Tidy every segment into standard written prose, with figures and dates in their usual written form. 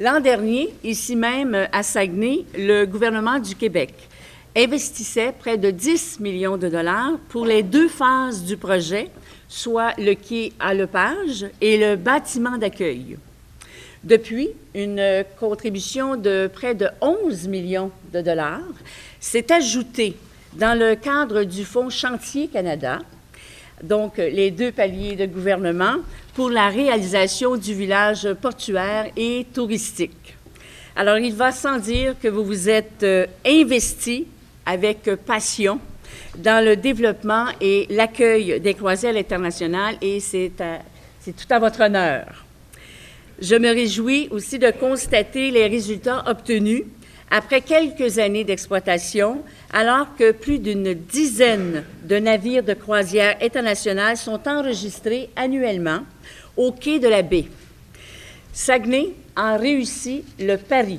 L'an dernier, ici même à Saguenay, le gouvernement du Québec investissait près de 10 millions de dollars pour les 2 phases du projet, soit le quai à Lepage et le bâtiment d'accueil. Depuis, une contribution de près de 11 millions de dollars s'est ajoutée dans le cadre du Fonds Chantier Canada, donc les 2 paliers de gouvernement, pour la réalisation du village portuaire et touristique. Alors, il va sans dire que vous vous êtes investi avec passion dans le développement et l'accueil des croisières internationales, et c'est tout à votre honneur. Je me réjouis aussi de constater les résultats obtenus après quelques années d'exploitation, alors que plus d'une dizaine de navires de croisière internationales sont enregistrés annuellement au quai de la baie. Saguenay a réussi le pari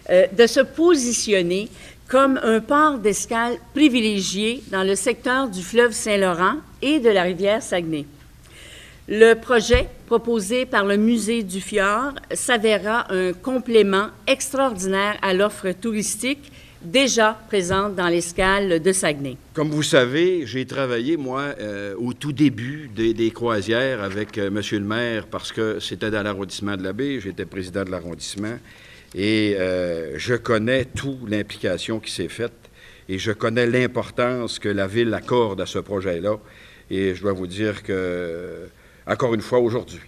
de se positionner comme un port d'escale privilégié dans le secteur du fleuve Saint-Laurent et de la rivière Saguenay. Le projet proposé par le Musée du Fjord s'avéra un complément extraordinaire à l'offre touristique déjà présente dans l'escale de Saguenay. Comme vous savez, j'ai travaillé, moi, au tout début des croisières avec M. le maire, parce que c'était dans l'arrondissement de la baie, j'étais président de l'arrondissement, et je connais toute l'implication qui s'est faite, et je connais l'importance que la Ville accorde à ce projet-là, et je dois vous dire que, encore une fois, aujourd'hui,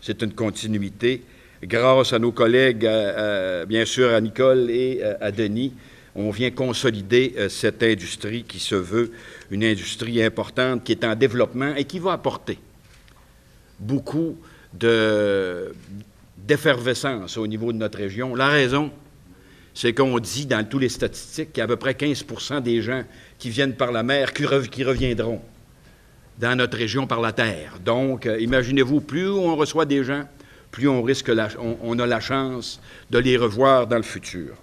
c'est une continuité. Grâce à nos collègues, bien sûr à Nicole et à Denis, on vient consolider cette industrie qui se veut une industrie importante, qui est en développement et qui va apporter beaucoup d'effervescence au niveau de notre région. La raison, c'est qu'on dit dans tous les statistiques qu'il y a à peu près 15 % des gens qui viennent par la mer qui reviendront dans notre région par la terre. Donc, imaginez-vous, plus on reçoit des gens, plus on on a la chance de les revoir dans le futur.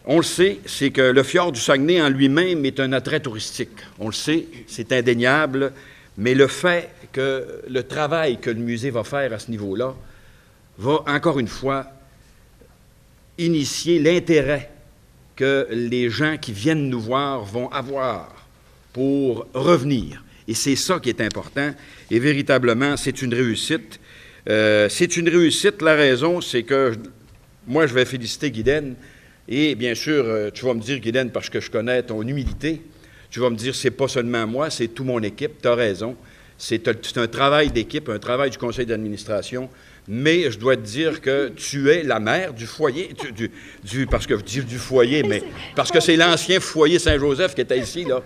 On le sait, c'est que le fjord du Saguenay en lui-même est un attrait touristique. On le sait, c'est indéniable, mais le fait que le travail que le musée va faire à ce niveau-là va, encore une fois, initier l'intérêt que les gens qui viennent nous voir vont avoir pour revenir. Et c'est ça qui est important. Et véritablement, c'est une réussite. C'est une réussite. La raison, c'est que moi, je vais féliciter Guylaine. Et bien sûr, tu vas me dire, Guylaine, parce que je connais ton humilité, tu vas me dire, c'est pas seulement moi, c'est toute mon équipe. Tu as raison. C'est un travail d'équipe, un travail du conseil d'administration. Mais je dois te dire que tu es la mère du foyer, parce que je dis du foyer, mais parce que c'est l'ancien foyer Saint-Joseph qui était ici, là.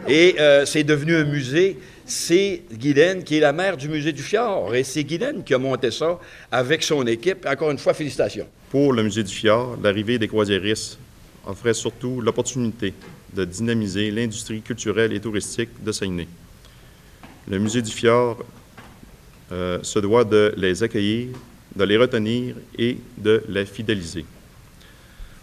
Et c'est devenu un musée. C'est Guylaine qui est la mère du musée du Fjord. Et c'est Guylaine qui a monté ça avec son équipe. Encore une fois, félicitations. Pour le musée du Fjord, l'arrivée des croisiéristes offrait surtout l'opportunité de dynamiser l'industrie culturelle et touristique de Saguenay. Le musée du Fjord se doit de les accueillir, de les retenir et de les fidéliser.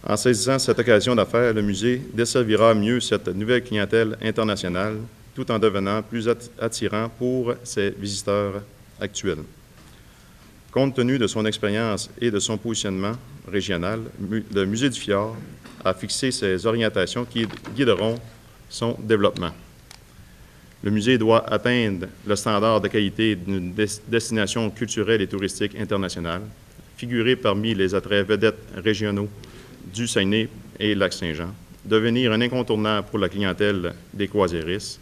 En saisissant cette occasion d'affaires, le musée desservira mieux cette nouvelle clientèle internationale, tout en devenant plus attirant pour ses visiteurs actuels. Compte tenu de son expérience et de son positionnement régional, le Musée du Fjord a fixé ses orientations qui guideront son développement. Le musée doit atteindre le standard de qualité d'une destination culturelle et touristique internationale, figurer parmi les attraits vedettes régionaux du Saguenay et Lac-Saint-Jean, devenir un incontournable pour la clientèle des croisiéristes,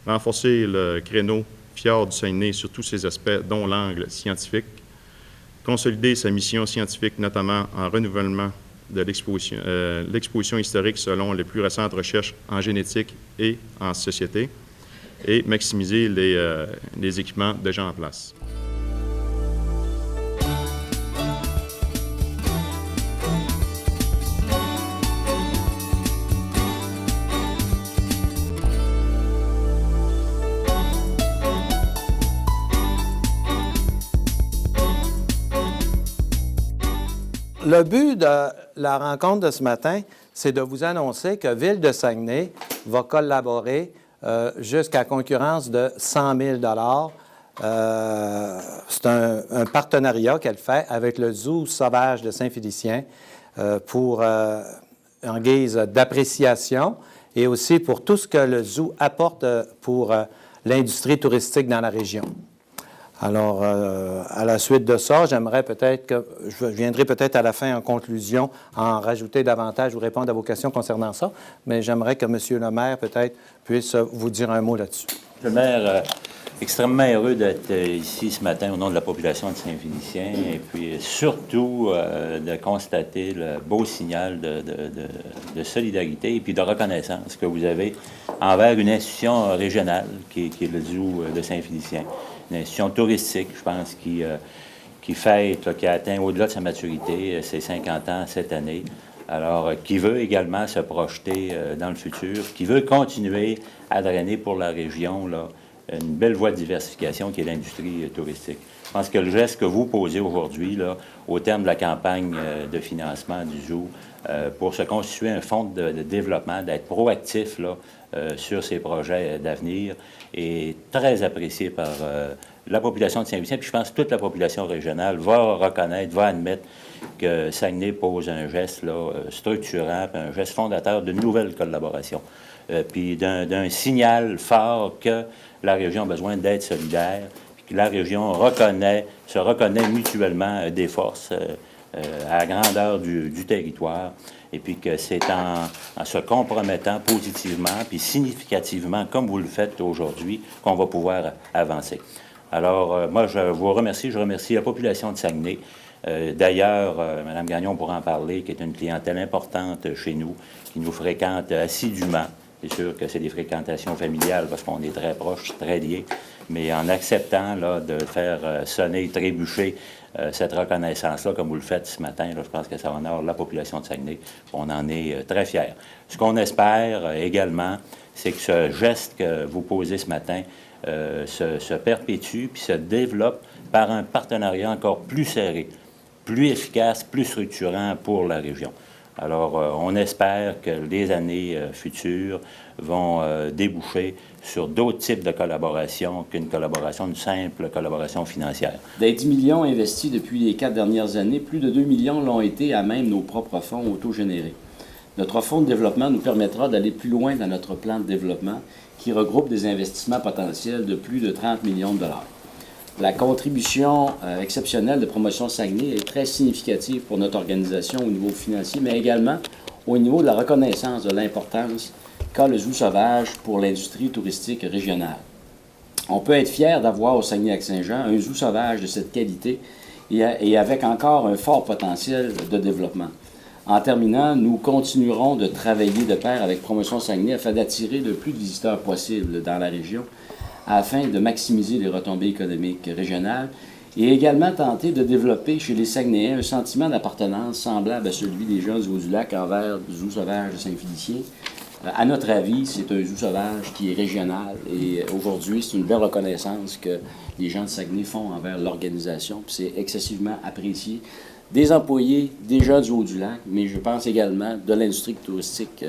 renforcer le créneau Fjord du Saguenay sur tous ses aspects, dont l'angle scientifique, consolider sa mission scientifique, notamment en renouvellement de l'exposition historique selon les plus récentes recherches en génétique et en société, et maximiser les équipements déjà en place. Le but de la rencontre de ce matin, c'est de vous annoncer que Ville de Saguenay va collaborer jusqu'à concurrence de 100 000 $ c'est un partenariat qu'elle fait avec le Zoo sauvage de Saint-Félicien en guise d'appréciation et aussi pour tout ce que le zoo apporte pour l'industrie touristique dans la région. Alors, à la suite de ça, je viendrai peut-être à la fin en conclusion en rajouter davantage ou répondre à vos questions concernant ça, mais j'aimerais que M. le maire peut-être puisse vous dire un mot là-dessus. Le maire, extrêmement heureux d'être ici ce matin au nom de la population de Saint-Félicien et puis surtout de constater le beau signal de solidarité et puis de reconnaissance que vous avez envers une institution régionale qui est le Zoo de Saint-Félicien. Une institution touristique, je pense, qui fête, qui a atteint au-delà de sa maturité, ses 50 ans cette année. Alors, qui veut également se projeter dans le futur, qui veut continuer à drainer pour la région là, une belle voie de diversification qui est l'industrie touristique. Je pense que le geste que vous posez aujourd'hui, là, au terme de la campagne de financement du Zoo, pour se constituer un fonds de développement, d'être proactif là, sur ces projets d'avenir, est très apprécié par la population de Saint-Félicien. Puis je pense que toute la population régionale va reconnaître, va admettre que Saguenay pose un geste là, structurant, un geste fondateur d'une nouvelle collaboration, puis d'un signal fort que la région a besoin d'être solidaire, puis que la région se reconnaît mutuellement des forces à la grandeur du territoire, et puis que c'est en se compromettant positivement puis significativement, comme vous le faites aujourd'hui, qu'on va pouvoir avancer. Alors, moi, je vous remercie. Je remercie la population de Saguenay. D'ailleurs, Mme Gagnon pourra en parler, qui est une clientèle importante chez nous, qui nous fréquente assidûment. C'est sûr que c'est des fréquentations familiales parce qu'on est très proches, très liés, mais en acceptant là, de faire sonner, trébucher cette reconnaissance-là, comme vous le faites ce matin, là, je pense que ça honore la population de Saguenay. On en est très fiers. Ce qu'on espère également, c'est que ce geste que vous posez ce matin se perpétue puis se développe par un partenariat encore plus serré, plus efficace, plus structurant pour la région. Alors, on espère que les années futures vont déboucher sur d'autres types de collaboration qu'une collaboration, une simple collaboration financière. Des 10 millions investis depuis les 4 dernières années, plus de 2 millions l'ont été à même nos propres fonds autogénérés. Notre fonds de développement nous permettra d'aller plus loin dans notre plan de développement qui regroupe des investissements potentiels de plus de 30 millions de dollars. La contribution exceptionnelle de Promotion Saguenay est très significative pour notre organisation au niveau financier, mais également au niveau de la reconnaissance de l'importance qu'a le Zoo sauvage pour l'industrie touristique régionale. On peut être fier d'avoir au Saguenay-Lac-Saint-Jean un zoo sauvage de cette qualité et avec encore un fort potentiel de développement. En terminant, nous continuerons de travailler de pair avec Promotion Saguenay afin d'attirer le plus de visiteurs possible dans la région, afin de maximiser les retombées économiques régionales et également tenter de développer chez les Saguenayens un sentiment d'appartenance semblable à celui des gens du Haut-du-Lac envers le Zoo sauvage de Saint-Félicien. À notre avis, c'est un zoo sauvage qui est régional et aujourd'hui, c'est une belle reconnaissance que les gens de Saguenay font envers l'organisation. C'est excessivement apprécié des employés, des gens du Haut-du-Lac, mais je pense également de l'industrie touristique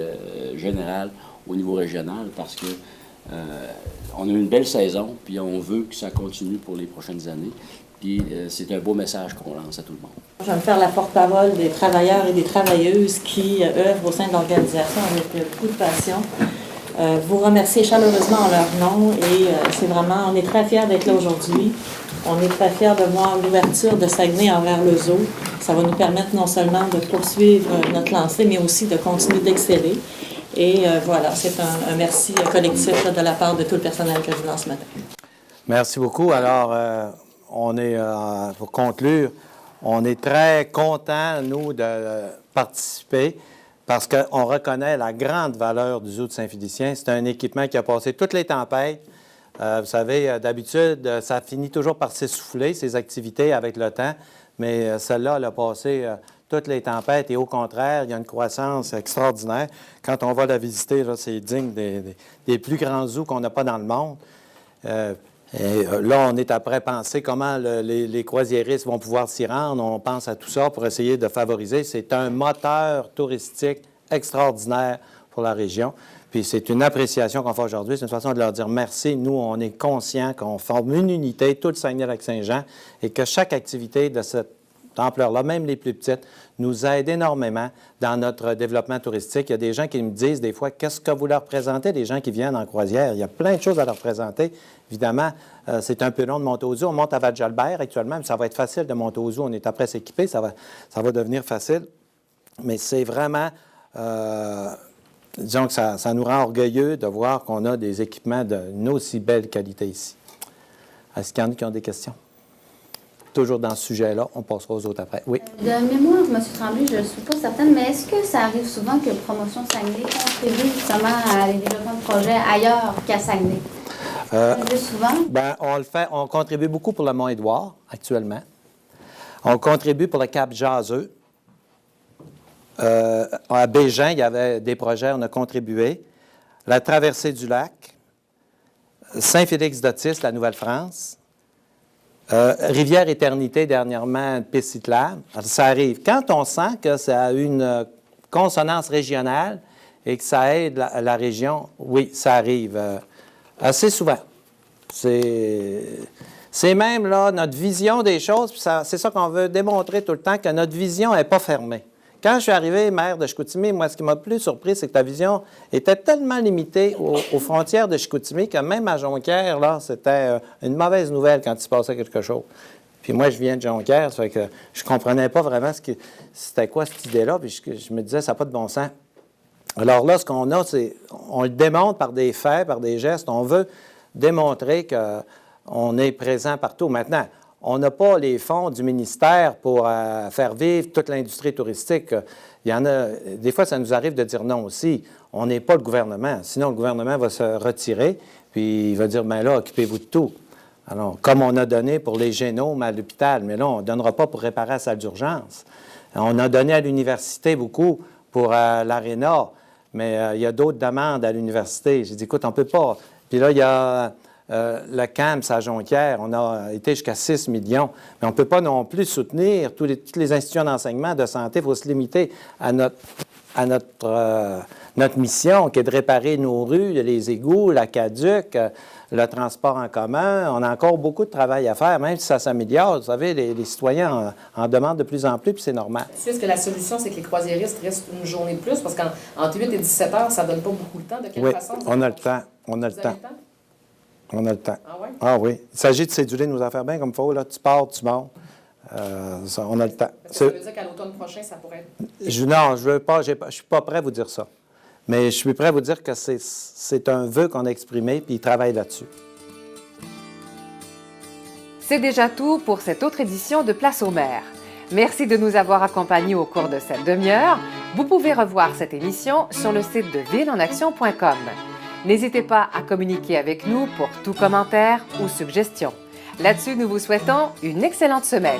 générale au niveau régional parce que on a une belle saison, puis on veut que ça continue pour les prochaines années. Puis c'est un beau message qu'on lance à tout le monde. Je vais me faire la porte-parole des travailleurs et des travailleuses qui œuvrent au sein de l'organisation avec beaucoup de passion. Vous remercier chaleureusement en leur nom et c'est vraiment, on est très fiers d'être là aujourd'hui. On est très fiers de voir l'ouverture de Saguenay envers le zoo. Ça va nous permettre non seulement de poursuivre notre lancée, mais aussi de continuer d'exceller. Et voilà, c'est un merci collectif là, de la part de tout le personnel que je lance ce matin. Merci beaucoup. Alors, pour conclure, on est très contents, nous, de participer parce qu'on reconnaît la grande valeur du zoo de Saint-Félicien. C'est un équipement qui a passé toutes les tempêtes. Vous savez, d'habitude, ça finit toujours par s'essouffler, ces activités, avec le temps. Mais celle-là, elle a passé toutes les tempêtes et au contraire, il y a une croissance extraordinaire. Quand on va la visiter, là, c'est digne des plus grands zoos qu'on n'a pas dans le monde. Et là, on est après penser comment les croisiéristes vont pouvoir s'y rendre. On pense à tout ça pour essayer de favoriser. C'est un moteur touristique extraordinaire pour la région. Puis c'est une appréciation qu'on fait aujourd'hui, c'est une façon de leur dire merci. Nous, on est conscients qu'on forme une unité, tout le Saguenay-Lac-Saint-Jean, et que chaque activité de cette ampleur-là, même les plus petites, nous aide énormément dans notre développement touristique. Il y a des gens qui me disent des fois, qu'est-ce que vous leur présentez, des gens qui viennent en croisière? Il y a plein de choses à leur présenter. Évidemment, c'est un peu long de monter aux zoo. On monte à Val-Jalbert actuellement, mais ça va être facile de monter aux zoo. On est après s'équiper, ça va devenir facile. Mais c'est vraiment, disons que ça nous rend orgueilleux de voir qu'on a des équipements d'une aussi belle qualité ici. Est-ce qu'il y en a qui ont des questions? Toujours dans ce sujet-là, on passera aux autres après. Oui. De mémoire, M. Tremblay, je ne suis pas certaine, mais est-ce que ça arrive souvent que Promotion Saguenay contribue justement à les développements de projets ailleurs qu'à Saguenay? Ça arrive souvent? Bien, on le fait. On contribue beaucoup pour le Mont-Édouard, actuellement. On contribue pour le Cap Jaseux. À Bégin, il y avait des projets, on a contribué. La traversée du lac. Saint-Félix-d'Otis, la Nouvelle-France. Rivière-Éternité, dernièrement, une piste cyclable. Alors, ça arrive. Quand on sent que ça a une consonance régionale et que ça aide la région, oui, ça arrive assez souvent. C'est même là notre vision des choses, puis c'est ça qu'on veut démontrer tout le temps, que notre vision n'est pas fermée. Quand je suis arrivé maire de Chicoutimi, moi, ce qui m'a plus surpris, c'est que la vision était tellement limitée aux frontières de Chicoutimi que même à Jonquière, là, c'était une mauvaise nouvelle quand il se passait quelque chose. Puis moi, je viens de Jonquière, ça fait que je comprenais pas vraiment c'était quoi cette idée-là, puis je me disais, ça n'a pas de bon sens. Alors là, ce qu'on a, c'est, on le démontre par des faits, par des gestes. On veut démontrer qu'on est présent partout. Maintenant, on n'a pas les fonds du ministère pour faire vivre toute l'industrie touristique. Il y en a, des fois, ça nous arrive de dire non aussi. On n'est pas le gouvernement. Sinon, le gouvernement va se retirer, puis il va dire, bien là, occupez-vous de tout. Alors, comme on a donné pour les génomes à l'hôpital, mais là, on ne donnera pas pour réparer la salle d'urgence. On a donné à l'université beaucoup pour l'aréna, mais il y a d'autres demandes à l'université. J'ai dit, écoute, on ne peut pas. Puis là, il y a le CAMS à Jonquière, on a été jusqu'à 6 millions. Mais on ne peut pas non plus soutenir toutes les institutions d'enseignement de santé. Il faut se limiter à notre mission, qui est de réparer nos rues, les égouts, l'aqueduc, le transport en commun. On a encore beaucoup de travail à faire, même si ça s'améliore. Vous savez, les citoyens en demandent de plus en plus, puis c'est normal. Est-ce que la solution, c'est que les croisiéristes restent une journée de plus? Parce qu'entre 8 et 17 heures, ça ne donne pas beaucoup de temps. De quelle façon? On a le temps. On a le temps. On a le temps. Ah oui? Ah oui. Il s'agit de céduler nos affaires bien comme il faut. Là. Tu pars, tu montes. On a le temps. Ça veut dire qu'à l'automne prochain, ça pourrait être... Non, je veux pas. Je ne suis pas prêt à vous dire ça. Mais je suis prêt à vous dire que c'est un vœu qu'on a exprimé, puis il travaille là-dessus. C'est déjà tout pour cette autre édition de Place aux maires. Merci de nous avoir accompagnés au cours de cette demi-heure. Vous pouvez revoir cette émission sur le site de villeenaction.com. N'hésitez pas à communiquer avec nous pour tout commentaire ou suggestion. Là-dessus, nous vous souhaitons une excellente semaine.